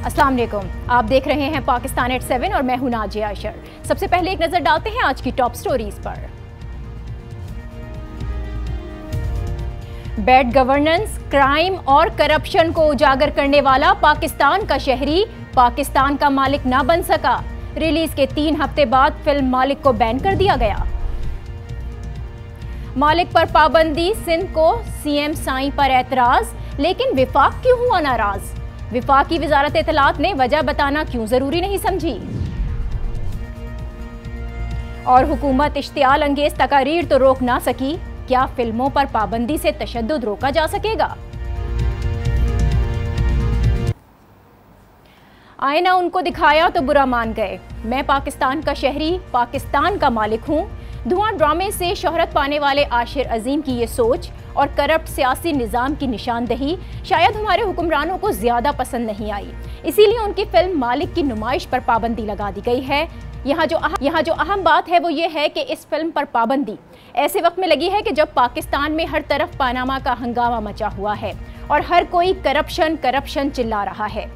अस्सलाम वालेकुम, आप देख रहे हैं पाकिस्तान एट 7 और मैं हूं नाजिया अशर। सबसे पहले एक नजर डालते हैं आज की टॉप स्टोरीज पर। बैड गवर्नेंस, क्राइम और करप्शन को उजागर करने वाला पाकिस्तान का शहरी पाकिस्तान का मालिक ना बन सका। रिलीज के 3 हफ्ते बाद फिल्म मालिक को बैन कर दिया गया। मालिक पर पाबंदी, सिंध को सीएम साईं पर एतराज, लेकिन विफाक क्यों हुआ नाराज? विफाकी वजारत इत्तलात ने वजह बताना क्यों जरूरी नहीं समझी? और हुकूमत इश्तियाल अंगेज तकारीर तो रोक ना सकी, क्या फिल्मों पर पाबंदी से तशद्दुद रोका जा सकेगा? आईना उनको दिखाया तो बुरा मान गए। मैं पाकिस्तान का शहरी पाकिस्तान का मालिक हूं। धुआं ड्रामे से शोहरत पाने वाले आशिर अजीम की ये सोच और करप्ट सियासी निज़ाम की निशानदही शायद हमारे हुक्मरानों को ज़्यादा पसंद नहीं आई। इसीलिए उनकी फिल्म मालिक की नुमाइश पर पाबंदी लगा दी गई है। यहाँ जो अहम बात है वो ये है कि इस फिल्म पर पाबंदी ऐसे वक्त में लगी है कि जब पाकिस्तान में हर तरफ पानामा का हंगामा मचा हुआ है और हर कोई करप्शन चिल्ला रहा है।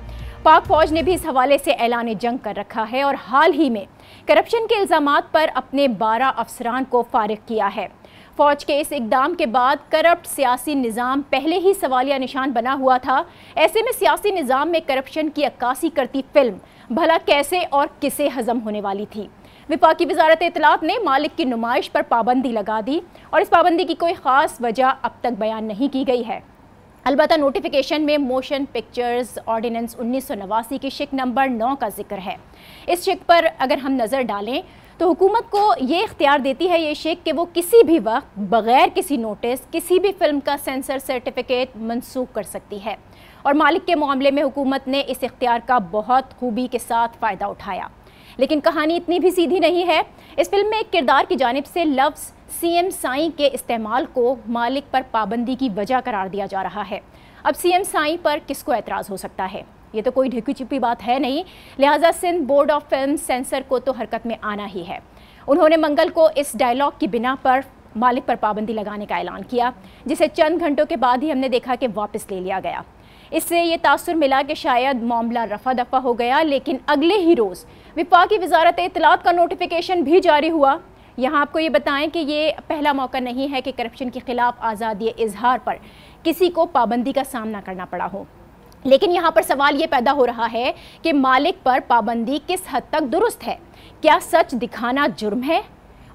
पाक फौज ने भी इस हवाले से ऐलान जंग कर रखा है और हाल ही में करप्शन के इल्ज़ामात पर अपने 12 अफसरान को फारिग किया है। फौज के इस इकदाम के बाद करप्ट सियासी निज़ाम पहले ही सवालिया निशान बना हुआ था। ऐसे में सियासी निज़ाम में करप्शन की अक्कासी करती फिल्म भला कैसे और किसे हजम होने वाली थी? विफाकी वजारत इत्तलात ने मालिक की नुमाइश पर पाबंदी लगा दी और इस पाबंदी की कोई ख़ास वजह अब तक बयान नहीं की गई है। अलबत्ता नोटिफिकेशन में मोशन पिक्चर्स ऑर्डिनेंस 1989 की शिक नंबर 9 का जिक्र है। इस शिक पर अगर हम नज़र डालें तो हुकूमत को ये इख्तियार देती है ये शिक कि वो किसी भी वक्त बग़ैर किसी नोटिस किसी भी फिल्म का सेंसर सर्टिफिकेट मनसूख कर सकती है। और मालिक के मामले में हुकूमत ने इस इख्तियार का बहुत खूबी के साथ फ़ायदा उठाया। लेकिन कहानी इतनी भी सीधी नहीं है। इस फिल्म में एक किरदार की जानिब से लफ्ज़ सीएम साईं के इस्तेमाल को मालिक पर पाबंदी की वजह करार दिया जा रहा है। अब सीएम साईं पर किसको एतराज़ हो सकता है? ये तो कोई ढिकी छिपी बात है नहीं, लिहाजा Sindh board of film censor को तो हरकत में आना ही है। उन्होंने मंगल को इस डायलॉग की बिना पर मालिक पर पाबंदी लगाने का ऐलान किया, जिसे चंद घंटों के बाद ही हमने देखा कि वापस ले लिया गया। इससे ये तासुर मिला कि शायद मामला रफा दफा हो गया, लेकिन अगले ही रोज़ विफाकी वजारत इत्तलात का नोटिफिकेशन भी जारी हुआ। यहाँ आपको ये बताएं कि ये पहला मौका नहीं है कि करप्शन के खिलाफ आज़ादी इजहार पर किसी को पाबंदी का सामना करना पड़ा हो। लेकिन यहाँ पर सवाल ये पैदा हो रहा है कि मालिक पर पाबंदी किस हद तक दुरुस्त है? क्या सच दिखाना जुर्म है?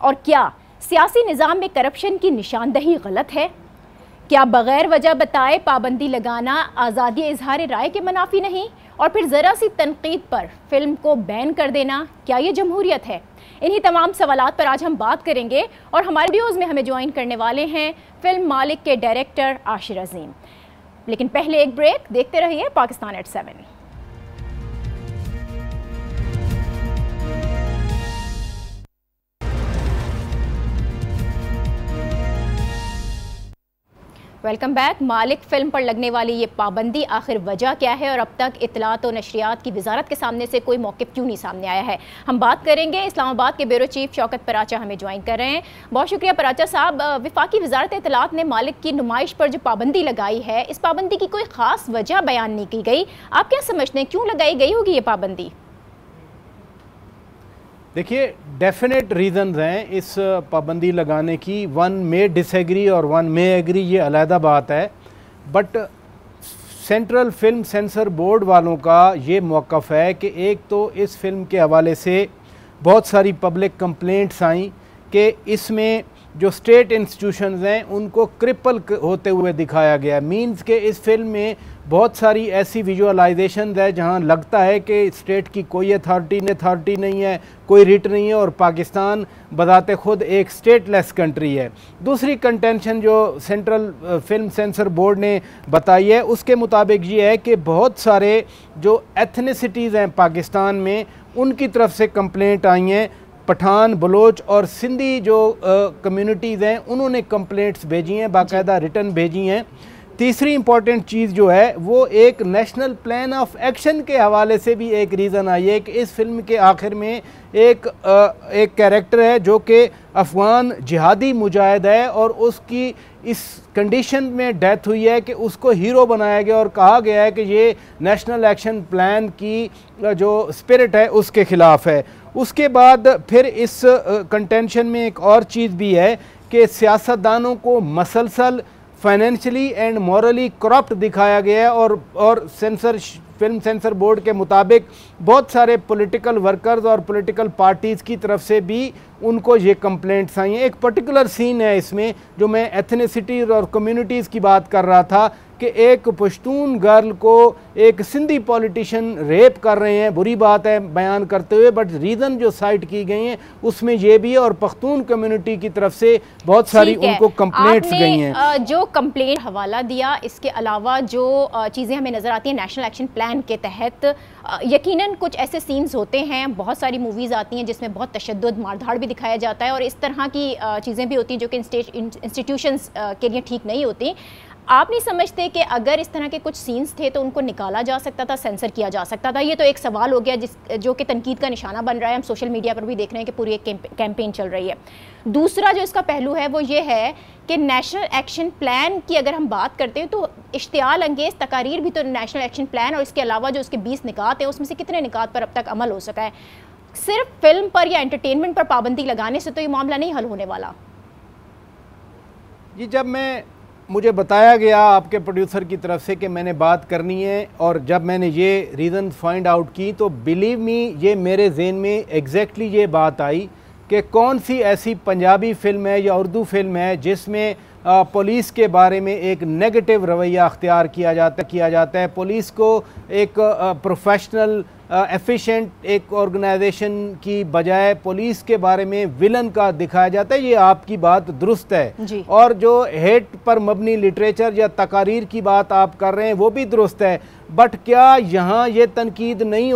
और क्या सियासी निज़ाम में करप्शन की निशानदही गलत है? क्या बग़ैर वजह बताए पाबंदी लगाना आज़ादी इजहार राय के मुनाफी नहीं? और फिर ज़रा सी तनकीद पर फिल्म को बैन कर देना, क्या ये जमहूरियत है? इन्हीं तमाम सवालात पर आज हम बात करेंगे और हमारे वीडियोज़ में हमें ज्वाइन करने वाले हैं फिल्म मालिक के डायरेक्टर आशिर अजीम। लेकिन पहले एक ब्रेक, देखते रहिए पाकिस्तान एट 7। Welcome back. मालिक फिल्म पर लगने वाली ये पाबंदी आखिर वजह क्या है और अब तक इत्तलात और नशरियात की वजारत के सामने से कोई मौक़िफ़ क्यों नहीं सामने आया है? हम बात करेंगे। इस्लामाबाद के ब्यूरो चीफ शौकत पराचा हमें ज्वाइन कर रहे हैं। बहुत शुक्रिया पराचा साहब। विफाकी वजारत इत्तलात ने मालिक की नुमाइश पर जो पाबंदी लगाई है, इस पाबंदी की कोई ख़ास वजह बयान नहीं की गई। आप क्या समझते हैं, क्यों लगाई गई होगी ये पाबंदी? देखिए, डेफिनेट रीज़न्स हैं इस पाबंदी लगाने की। वन मे डिसएग्री और वन मे एग्री, ये अलहदा बात है। But central film sensor board वालों का ये मौक़िफ़ है कि एक तो इस फिल्म के हवाले से बहुत सारी पब्लिक कंप्लेंट्स आई कि इसमें जो स्टेट इंस्टीट्यूशंस हैं उनको क्रिपल होते हुए दिखाया गया। मींस के इस फिल्म में बहुत सारी ऐसी विजुअलाइजेशन है जहां लगता है कि स्टेट की कोई अथॉरिटी नहीं है, कोई रिट नहीं है और पाकिस्तान बजाते खुद एक स्टेटलेस कंट्री है। दूसरी कंटेंशन जो सेंट्रल फिल्म सेंसर बोर्ड ने बताई है उसके मुताबिक ये है कि बहुत सारे जो एथनिसिटीज़ हैं पाकिस्तान में उनकी तरफ से कंप्लेंट आई हैं। पठान, बलोच और सिंधी जो कम्युनिटीज़ हैं उन्होंने कंप्लेंट्स भेजी हैं, बाकायदा रिटर्न भेजी हैं। तीसरी इंपॉर्टेंट चीज़ जो है वो एक नेशनल प्लान ऑफ एक्शन के हवाले से भी एक रीज़न आई है कि इस फिल्म के आखिर में एक कैरेक्टर है जो कि अफ़गान जिहादी मुजाहिद है और उसकी इस कंडीशन में डेथ हुई है कि उसको हीरो बनाया गया और कहा गया है कि ये नेशनल एक्शन प्लान की जो स्पिरिट है उसके ख़िलाफ़ है। उसके बाद फिर इस कंटेंशन में एक और चीज़ भी है कि सियासतदानों को मसलसल फाइनेंशियली एंड मॉरली करप्ट दिखाया गया है और फिल्म सेंसर बोर्ड के मुताबिक बहुत सारे पॉलिटिकल वर्कर्स और पॉलिटिकल पार्टीज़ की तरफ से भी उनको ये कंप्लेंट्स आई हैं। एक पर्टिकुलर सीन है इसमें जो मैं एथनिसिटीज़ और कम्युनिटीज़ की बात कर रहा था कि एक पश्तून गर्ल को एक सिंधी पॉलिटिशियन रेप कर रहे हैं, बुरी बात है बयान करते हुए, बट रीज़न जो साइट की गई हैं उसमें ये भी है और पख्तून कम्युनिटी की तरफ से बहुत सारी उनको कंप्लेंट्स गई हैं। जो कंप्लेंट हवाला दिया, इसके अलावा जो चीज़ें हमें नज़र आती हैं नेशनल एक्शन प्लान के तहत, यकीनन कुछ ऐसे सीन्स होते हैं, बहुत सारी मूवीज़ आती हैं जिसमें बहुत तशद्दुद मारधाड़ भी दिखाया जाता है और इस तरह की चीज़ें भी होती हैं जो कि इंस्टीट्यूशंस के लिए ठीक नहीं होती। आप नहीं समझते कि अगर इस तरह के कुछ सीन्स थे तो उनको निकाला जा सकता था, सेंसर किया जा सकता था? ये तो एक सवाल हो गया जो कि तनकीद का निशाना बन रहा है। हम सोशल मीडिया पर भी देख रहे हैं कि पूरी एक कैंपेन चल रही है। दूसरा जो इसका पहलू है वो ये है कि नेशनल एक्शन प्लान की अगर हम बात करते हैं तो इश्तियाल अंगेज़ तकारीर भी तो नेशनल एक्शन प्लान और इसके अलावा जो उसके 20 निकात हैं उसमें से कितने निकात पर अब तक अमल हो सका है? सिर्फ फिल्म पर या एंटरटेनमेंट पर पाबंदी लगाने से तो ये मामला नहीं हल होने वाला। जी, जब मुझे बताया गया आपके प्रोड्यूसर की तरफ से कि मैंने बात करनी है और जब मैंने ये रीज़न फाइंड आउट की तो बिलीव मी ये मेरे ज़हन में एग्जैक्टली ये बात आई कि कौन सी ऐसी पंजाबी फ़िल्म है या उर्दू फिल्म है जिसमें पुलिस के बारे में एक नेगेटिव रवैया अख्तियार किया जाता है। पुलिस को एक प्रोफेशनल एफिशिएंट एक ऑर्गेनाइजेशन की बजाय पुलिस के बारे में विलन का दिखाया जाता है। ये आपकी बात दुरुस्त है और जो हेट पर मबनी लिटरेचर या तकारीर की बात आप कर रहे हैं वो भी दुरुस्त है, बट क्या यहाँ ये तनकीद नहीं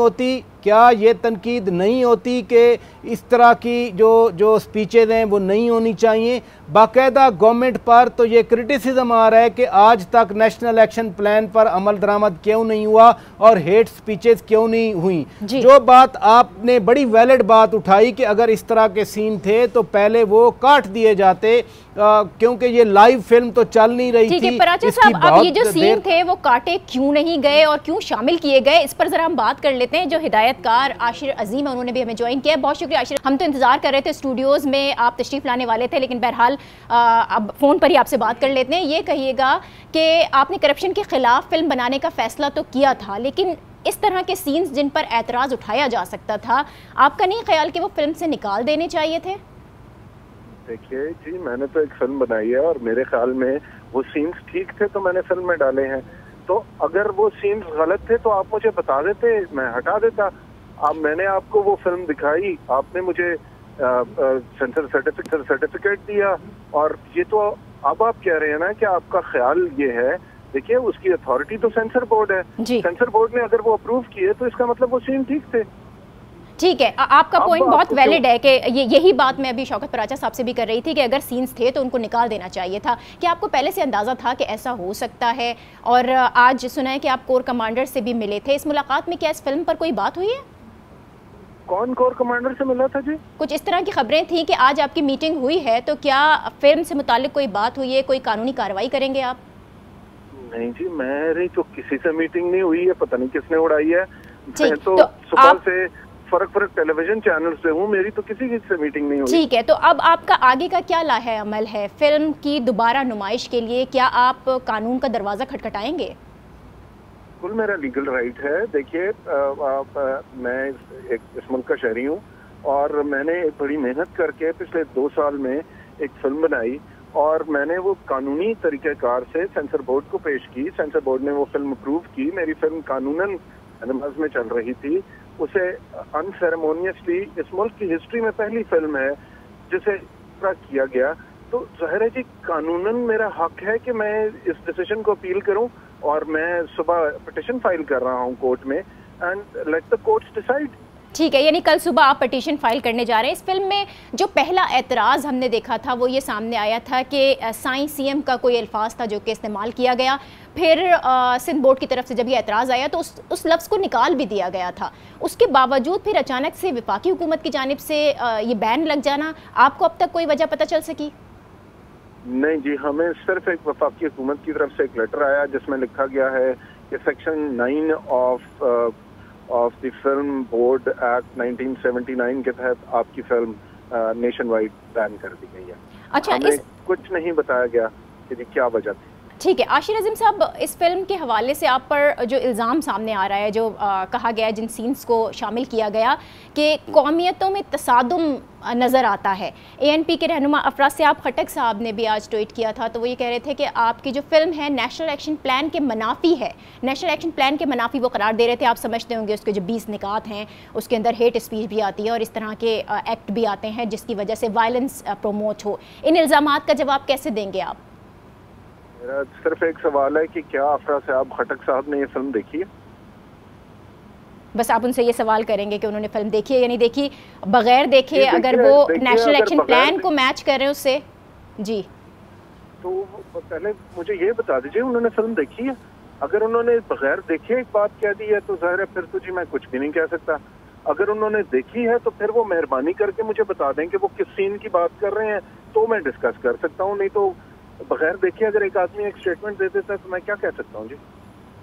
होती कि इस तरह की जो स्पीचेज़ हैं वो नहीं होनी चाहिए? बाकायदा गवर्नमेंट पर तो ये क्रिटिसिज्म आ रहा है कि आज तक नेशनल एक्शन प्लान पर अमल दरामद क्यों नहीं हुआ और हेट स्पीचेस क्यों नहीं हुई। जो बात आपने बड़ी वैलिड बात उठाई कि अगर इस तरह के सीन थे तो पहले वो काट दिए जाते, क्योंकि ये लाइव फिल्म तो चल नहीं रही थी। पराचा साहब, अब ये जो सीन थे वो काटे क्यों नहीं गए और क्यों शामिल किए गए, इस पर जरा हम बात कर लेते हैं। जो हिदायतकार आशिर अजीम है उन्होंने भी हमें ज्वाइन किया है। बहुत शुक्रिया आशिर, हम तो इंतजार कर रहे थे स्टूडियोज में, आप तशरीफ लाने वाले थे, लेकिन बहरहाल अब फ़ोन पर ही आपसे बात कर लेते हैं। ये कहिएगा कि आपने करप्शन के खिलाफ फिल्म बनाने का फैसला तो किया था, लेकिन इस तरह के सीन्स जिन पर एतराज़ उठाया जा सकता था, आपका नहीं ख्याल कि वो फिल्म से निकाल देने चाहिए थे? देखिए जी, मैंने तो एक फिल्म बनाई है और मेरे ख्याल में वो सीन्स ठीक थे तो मैंने फिल्म में डाले हैं। तो अगर वो सीन्स गलत थे तो आप मुझे बता देते, मैं हटा देता। अब मैंने आपको वो फिल्म दिखाई, आपने मुझे सेंसर सर्टिफिकेट दिया और ये तो अब आप कह रहे हैं ना कि आपका ख्याल ये है। देखिए, उसकी अथॉरिटी तो सेंसर बोर्ड है। सेंसर बोर्ड ने अगर वो अप्रूव किए तो इसका मतलब वो सीन ठीक थे। ठीक है, आपका पॉइंट बहुत वैलिड है कि यही बात मैं अभी शौकत पराचा साहब से भी कर रही थी कि अगर सीन्स थे तो उनको निकाल देना चाहिए था। क्या आपको पहले से अंदाज़ा था कि ऐसा हो सकता है? और आज सुना है कि आप कोर कमांडर से भी मिले थे, इस मुलाकात में क्या इस फिल्म पर कोई बात हुई है? कौन कोर कमांडर से मिला था जी? कुछ इस तरह की खबरें थी कि आज आपकी मीटिंग हुई है, तो क्या फिल्म से मुताल्लिक कोई बात हुई है, कोई कानूनी कार्रवाई करेंगे आप? नहीं जी, मेरी तो किसी से मीटिंग नहीं हुई है, पता नहीं किसने उड़ाई है। मैं तो सुबह से फर्क टेलीविजन चैनल से हूँ, मेरी तो किसी से मीटिंग नहीं हुई। ठीक है, तो अब आपका आगे का क्या लाहे अमल है फिल्म की दोबारा नुमाइश के लिए? क्या आप कानून का दरवाजा खटखटाएंगे? बिल्कुल, मेरा लीगल राइट है। देखिए, मैं एक इस मुल्क का शहरी हूँ और मैंने बड़ी मेहनत करके पिछले 2 साल में एक फिल्म बनाई और मैंने वो कानूनी तरीक़ेकार से सेंसर बोर्ड को पेश की। सेंसर बोर्ड ने वो फिल्म अप्रूव की। मेरी फिल्म कानूनन अंदाज में चल रही थी। उसे अनसेरेमोनियसली इस मुल्क की हिस्ट्री में पहली फिल्म है जिसे किया गया। तो ज़ाहिर है जी, कानूनन मेरा हक है कि मैं इस डिसीजन को अपील करूं और मैं सुबह पिटिशन फाइल कर रहा हूं कोर्ट में, and let the courts decide. ठीक है, यानी कल सुबह आप पिटीशन फाइल करने जा रहे हैं। इस फिल्म में जो पहला एतराज़ हमने देखा था वो ये सामने आया था कि साईं सीएम का कोई अल्फाज था जो कि इस्तेमाल किया गया। फिर सिंध बोर्ड की तरफ से जब ये एतराज़ आया तो उस लफ्ज़ को निकाल भी दिया गया था। उसके बावजूद फिर अचानक से वफाकी हुकूमत की जानिब से ये बैन लग जाना, आपको अब तक कोई वजह पता चल सकी? नहीं जी, हमें सिर्फ एक वफाकी हुकूमत की तरफ से एक लेटर आया जिसमें लिखा गया है कि section 9 of the film board act 1979 के तहत आपकी फिल्म नेशन वाइड बैन कर दी गई है। अच्छा, हमें कुछ नहीं बताया गया कि जी क्या वजह थी। ठीक है आशिर अजीम साहब, इस फिल्म के हवाले से आप पर जो इल्ज़ाम सामने आ रहा है, जो कहा गया है, जिन सीन्स को शामिल किया गया कि कौमियतों में तसादुम नज़र आता है। ANP के रहनुमा अफराज सियाब खटक साहब ने भी आज ट्वीट किया था, तो वो ये कह रहे थे कि आपकी जो फिल्म है नेशनल एक्शन प्लान के मनाफी है, नेशनल एक्शन प्लान के मनाफी वो करार दे रहे थे। आप समझते होंगे उसके जो 20 निकात हैं उसके अंदर हेट स्पीच भी आती है और इस तरह के एक्ट भी आते हैं जिसकी वजह से वायलेंस प्रमोट हो। इन इल्ज़ामात का जवाब कैसे देंगे आप? मेरा सिर्फ एक सवाल है कि क्या अफराज सियाब खटक साहब ने ये फिल्म देखी है? बस आप उनसे ये सवाल करेंगे कि उन्होंने फिल्म देखी है या नहीं देखी, बगैर देखे अगर वो नेशनल एक्शन प्लान को मैच कर रहे हैं उससे। जी, तो पहले मुझे ये बता दीजिए उन्होंने फिल्म देखी है। अगर उन्होंने बगैर देखे एक बात कह दी है तो जाहिर है फिर तो जी मैं कुछ भी नहीं कह सकता। अगर उन्होंने देखी है तो फिर वो मेहरबानी करके मुझे बता दें कि वो किस सीन की बात कर रहे हैं, तो मैं डिस्कस कर सकता हूँ। नहीं तो बगैर देखे अगर एक आदमी एक स्टेटमेंट दे देता है तो मैं क्या कह सकता हूँ जी।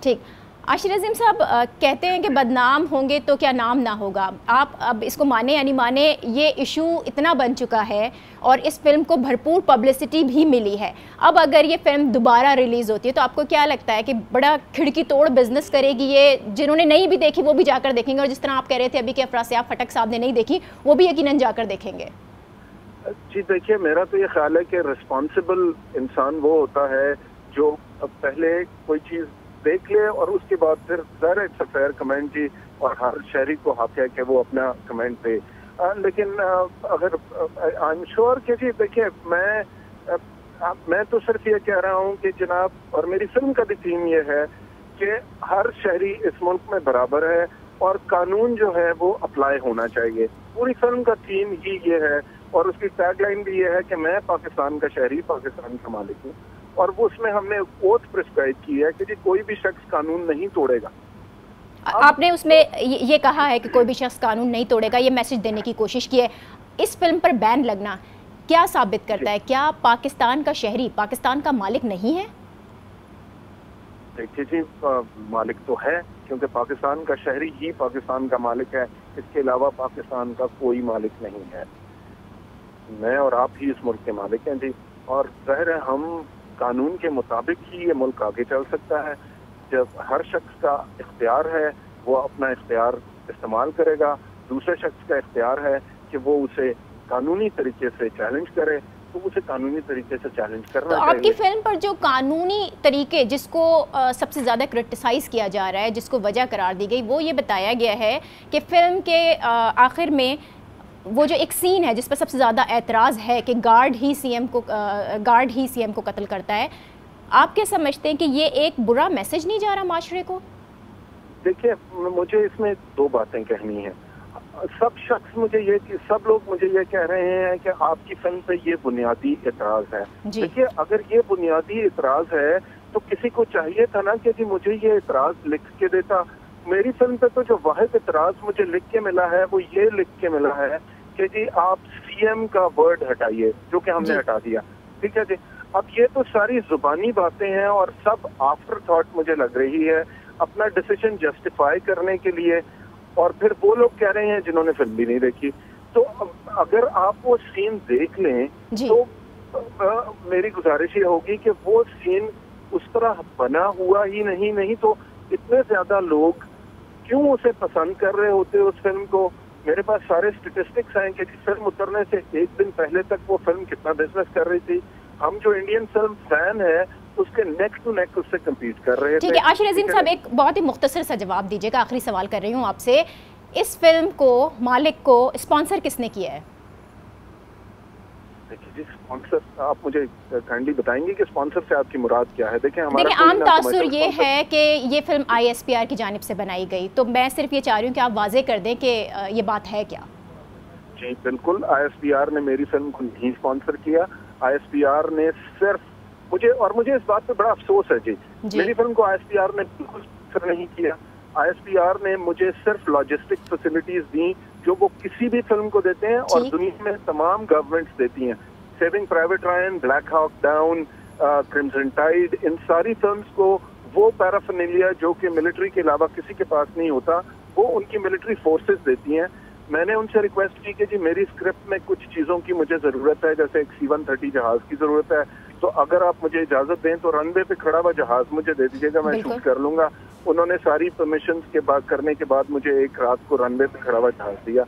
ठीक। आशिर अजीम साहब कहते हैं कि बदनाम होंगे तो क्या नाम ना होगा। आप अब इसको माने या नहीं माने, ये इशू इतना बन चुका है और इस फिल्म को भरपूर पब्लिसिटी भी मिली है। अब अगर ये फिल्म दोबारा रिलीज़ होती है तो आपको क्या लगता है कि बड़ा खिड़की तोड़ बिजनेस करेगी ये? जिन्होंने नहीं भी देखी वो भी जाकर देखेंगे, और जिस तरह आप कह रहे थे अभी कि अफराज सियाब खटक साहब ने नहीं देखी, वो भी यकीनन जाकर देखेंगे। जी देखिए, मेरा तो ये ख्याल है कि रिस्पॉन्सिबल इंसान वो होता है जो पहले कोई चीज़ देख ले और उसके बाद फिर ज़ाहिर इट्स अ फेयर कमेंट जी, और हर शहरी को हक है कि वो अपना कमेंट दे। लेकिन अगर आई एम श्योर कि जी देखिए, मैं तो सिर्फ ये कह रहा हूँ कि जनाब, और मेरी फिल्म का भी थीम ये है कि हर शहरी इस मुल्क में बराबर है और कानून जो है वो अप्लाई होना चाहिए। पूरी फिल्म का थीम ही ये है और उसकी टैगलाइन भी ये है कि मैं पाकिस्तान का शहरी, पाकिस्तान का मालिक हूँ। और वो उसमें हमने ओथ प्रिस्क्राइब की है कि जी कोई भी शख्स कानून नहीं तोड़ेगा। आपने उसमें ये कहा है कि कोई भी शख्स कानून नहीं तोड़ेगा, ये मैसेज देने की कोशिश की है। इस फिल्म पर बैन लगना क्या साबित करता है? क्या पाकिस्तान का शहरी पाकिस्तान का मालिक नहीं है? देखिए जी, मालिक तो है, क्योंकि पाकिस्तान का शहरी ही पाकिस्तान का मालिक है। इसके अलावा पाकिस्तान का कोई मालिक नहीं है। मैं और आप ही इस मुल्क के मालिक हैं जी, और जाहिर है हम कानून के मुताबिक ही ये मुल्क आगे चल सकता है। जब हर शख्स का इख्तियार है वो अपना इख्तियार इस्तेमाल करेगा, दूसरे शख्स का इख्तियार है कि वो उसे कानूनी तरीके से चैलेंज करे, तो उसे कानूनी तरीके से चैलेंज करना चाहिए। तो आपकी फिल्म पर जो कानूनी तरीके जिसको सबसे ज़्यादा क्रिटिसाइज़ किया जा रहा है, जिसको वजह करार दी गई, वो ये बताया गया है कि फिल्म के आखिर में वो जो एक सीन है जिस पर सबसे ज़्यादा एतराज़ है कि गार्ड ही सीएम को कत्ल करता है। आप क्या समझते हैं कि ये एक बुरा मैसेज नहीं जा रहा माशरे को? देखिए, मुझे इसमें दो बातें कहनी है। सब लोग मुझे ये कह रहे हैं कि आपकी फिल्म पे ये बुनियादी एतराज़ है। देखिए, अगर ये बुनियादी एतराज़ है तो किसी को चाहिए था ना कि जी मुझे ये एतराज़ लिख के देता। मेरी फिल्म पे तो जो वाहिद एतराज़ मुझे लिख के मिला है वो ये लिख के मिला है कि जी आप सीएम का वर्ड हटाइए, जो कि हमने हटा दिया। ठीक है जी। अब ये तो सारी जुबानी बातें हैं और सब आफ्टर थॉट मुझे लग रही है, अपना डिसीजन जस्टिफाई करने के लिए। और फिर वो लोग कह रहे हैं जिन्होंने फिल्म भी नहीं देखी। तो अगर आप वो सीन देख लें तो मेरी गुजारिश ये होगी कि वो सीन उस तरह बना हुआ ही नहीं तो इतने ज्यादा लोग क्यों उसे पसंद कर रहे होते उस फिल्म को। मेरे पास सारे स्टेटिस्टिक्स हैं कि फिल्म उतरने से एक दिन पहले तक वो फिल्म कितना बिजनेस कर रही थी। हम जो इंडियन फिल्म फैन है उसके नेक टू नेक उससे कम्पीट कर रहे थे। ठीक है आशिर अजीम साहब, एक बहुत ही मुख्तसर सा जवाब दीजिएगा, आखिरी सवाल कर रही हूँ आपसे। इस फिल्म को, मालिक को स्पॉन्सर किसने किया है? देखिए जी, स्पॉन्सर आप मुझे काइंडली बताएंगे कि स्पॉन्सर से आपकी मुराद क्या है? देखिए आम तासुर ये है कि ये फिल्म ISPR की जानिब से बनाई गई, तो मैं सिर्फ ये चाह रही हूँ कि आप वाजे कर दें कि ये बात है क्या। जी बिल्कुल, ISPR ने मेरी फिल्म को नहीं स्पॉन्सर किया। ISPR ने सिर्फ मुझे इस बात पे बड़ा अफसोस है जी। मेरी फिल्म को ISPR ने बिल्कुल स्पॉन्सर नहीं किया। ISPR ने मुझे सिर्फ लॉजिस्टिक फैसिलिटीज दी जो वो किसी भी फिल्म को देते हैं और दुनिया में तमाम गवर्नमेंट्स देती हैं। Saving Private Ryan, Black Hawk Down, Crimson Tide, इन सारी फिल्म्स को वो पैराफर्नेलिया जो कि मिलिट्री के अलावा किसी के पास नहीं होता, वो उनकी मिलिट्री फोर्सेस देती हैं। मैंने उनसे रिक्वेस्ट की कि जी मेरी स्क्रिप्ट में कुछ चीज़ों की मुझे ज़रूरत है, जैसे एक C-130 जहाज़ की ज़रूरत है, तो अगर आप मुझे इजाज़त दें तो रनवे पे खड़ा हुआ जहाज़ मुझे दे दीजिएगा, मैं शूट कर लूँगा। उन्होंने सारी परमिशंस के बाद करने के बाद मुझे एक रात को रनवे पे खड़ा हुआ जहाज़ दिया।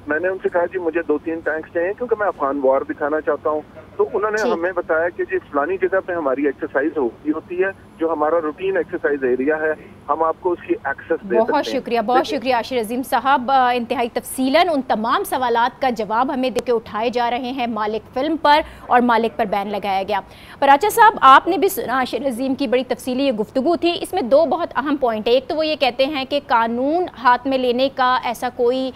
मैंने उनसे कहा जी मुझे 2-3 टैंक्स चाहिए क्योंकि मैं अफगान वॉर दिखाना चाहता हूँ। तो उन्होंने हमें बताया कि जी फलानी जगह पे हमारी एक्सरसाइज होती है, जो हमारा रूटीन एक्सरसाइज एरिया है, हम आपको उसकी एक्सेस दे सकते हैं। बहुत शुक्रिया आशिर अजीम साहब। इंतहाई तफसीलन उन तमाम सवालात का जवाब हमें देके उठाए जा रहे हैं मालिक फिल्म पर, और मालिक पर बैन लगाया गया। पराचा साहब, आपने भी सुना आशिर अजीम की बड़ी तफसीली ये गुफ्तगू थी। इसमें दो बहुत अहम पॉइंट है। एक तो वो ये कहते हैं कि कानून हाथ में लेने का ऐसा कोई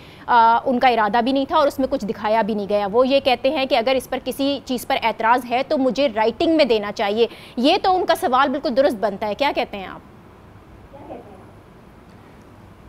उनका इरादा भी नहीं था और उसमें कुछ दिखाया भी नहीं गया। वो ये कहते हैं कि अगर इस पर किसी चीज़ पर एतराज़ है तो मुझे राइटिंग में देना चाहिए। ये तो उनका सवाल बिल्कुल दुरुस्त बनता है। क्या कहते हैं आप?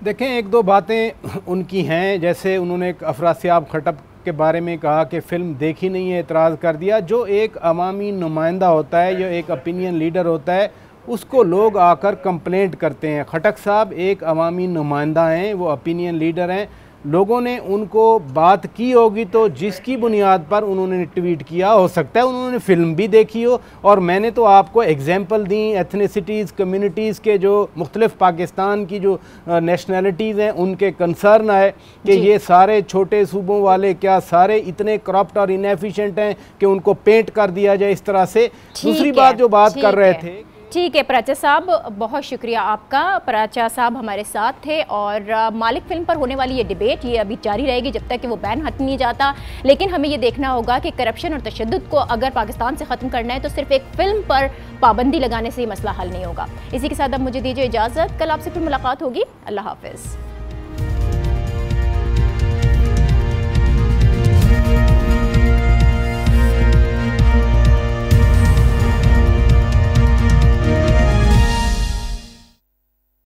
देखें, एक दो बातें उनकी हैं, जैसे उन्होंने एक अफरासियाब खटक के बारे में कहा कि फ़िल्म देखी नहीं है, एतराज़ कर दिया। जो एक अवामी नुमाइंदा होता है, जो एक ओपिनियन लीडर होता है, उसको लोग आकर कंप्लेंट करते हैं। खटक साहब एक अवामी नुमाइंदा हैं, वो ओपिनियन लीडर हैं। लोगों ने उनको बात की होगी तो जिसकी बुनियाद पर उन्होंने ट्वीट किया, हो सकता है उन्होंने फ़िल्म भी देखी हो। और मैंने तो आपको एग्जांपल दी एथनिसिटीज़, कम्युनिटीज़ के जो मुख्तलिफ पाकिस्तान की जो नेशनलिटीज़ हैं उनके कंसर्न आए कि ये सारे छोटे सूबों वाले क्या सारे इतने करप्ट और इनएफिशिएंट हैं कि उनको पेंट कर दिया जाए इस तरह से। दूसरी बात जो बात कर रहे थे, ठीक है पराचा साहब, बहुत शुक्रिया आपका। पराचा साहब हमारे साथ थे और मालिक फिल्म पर होने वाली ये डिबेट ये अभी जारी रहेगी जब तक कि वो बैन हट नहीं जाता। लेकिन हमें ये देखना होगा कि करप्शन और तशद्दुद को अगर पाकिस्तान से ख़त्म करना है तो सिर्फ एक फिल्म पर पाबंदी लगाने से ये मसला हल नहीं होगा। इसी के साथ अब मुझे दीजिए इजाज़त, कल आपसे फिर मुलाकात होगी। अल्लाह हाफ़िज़।